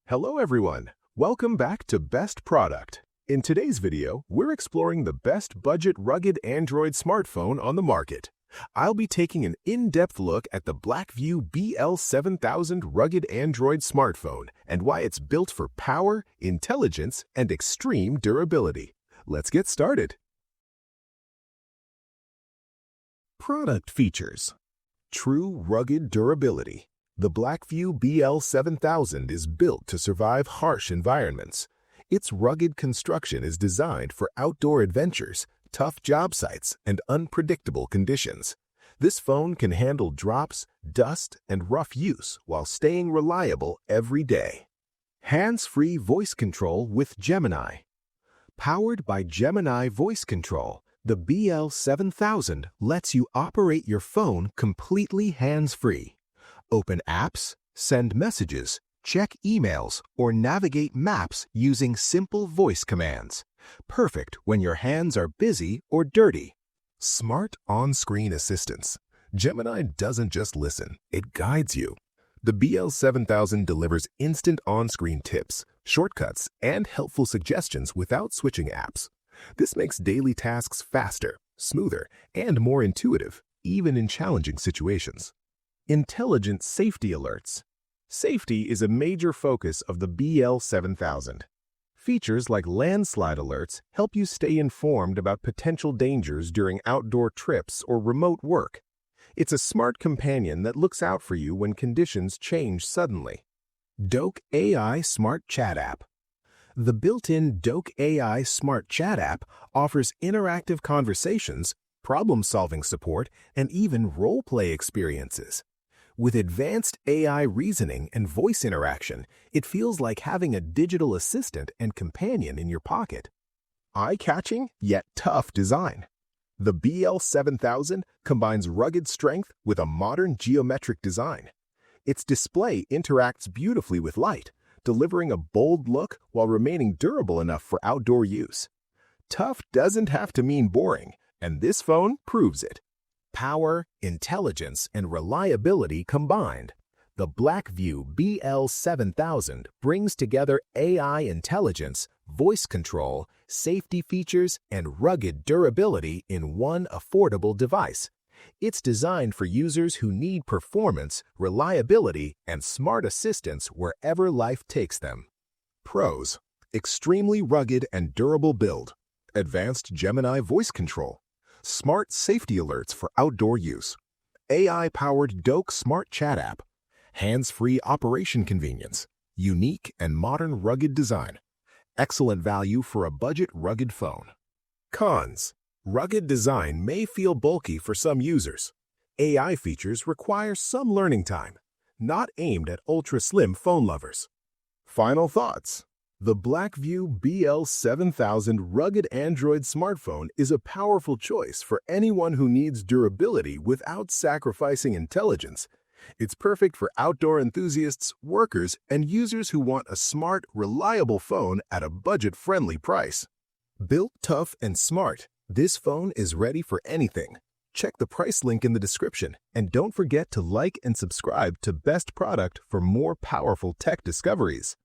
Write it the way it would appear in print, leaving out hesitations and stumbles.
Hello everyone, welcome back to Best Product. In today's video, we're exploring the best budget rugged Android smartphone on the market. I'll be taking an in-depth look at the Blackview BL7000 rugged Android smartphone and why it's built for power, intelligence, and extreme durability. Let's get started. Product features. True rugged durability. The Blackview BL7000 is built to survive harsh environments. Its rugged construction is designed for outdoor adventures, tough job sites, and unpredictable conditions. This phone can handle drops, dust, and rough use while staying reliable every day. Hands-free voice control with Gemini. Powered by Gemini voice control, the BL7000 lets you operate your phone completely hands-free. Open apps, send messages, check emails, or navigate maps using simple voice commands. Perfect when your hands are busy or dirty. Smart on-screen assistance. Gemini doesn't just listen, it guides you. The BL7000 delivers instant on-screen tips, shortcuts, and helpful suggestions without switching apps. This makes daily tasks faster, smoother, and more intuitive, even in challenging situations. Intelligent safety alerts. Safety is a major focus of the BL7000. Features like landslide alerts help you stay informed about potential dangers during outdoor trips or remote work. It's a smart companion that looks out for you when conditions change suddenly. Doke AI Smart Chat App. The built-in Doke AI Smart Chat app offers interactive conversations, problem-solving support, and even role-play experiences. With advanced AI reasoning and voice interaction, it feels like having a digital assistant and companion in your pocket. Eye-catching, yet tough design. The BL7000 combines rugged strength with a modern geometric design. Its display interacts beautifully with light, delivering a bold look while remaining durable enough for outdoor use. Tough doesn't have to mean boring, and this phone proves it. Power, intelligence, and reliability combined. The Blackview BL7000 brings together AI intelligence, voice control, safety features, and rugged durability in one affordable device. It's designed for users who need performance, reliability, and smart assistance wherever life takes them. Pros: extremely rugged and durable build, advanced Gemini voice control, smart safety alerts for outdoor use, AI-powered Doke Smart Chat app, hands-free operation convenience, unique and modern rugged design, excellent value for a budget rugged phone. Cons: rugged design may feel bulky for some users. AI features require some learning time, not aimed at ultra-slim phone lovers. Final thoughts. The Blackview BL7000 rugged Android smartphone is a powerful choice for anyone who needs durability without sacrificing intelligence. It's perfect for outdoor enthusiasts, workers, and users who want a smart, reliable phone at a budget-friendly price. Built tough and smart, this phone is ready for anything. Check the price link in the description, and don't forget to like and subscribe to Best Product for more powerful tech discoveries.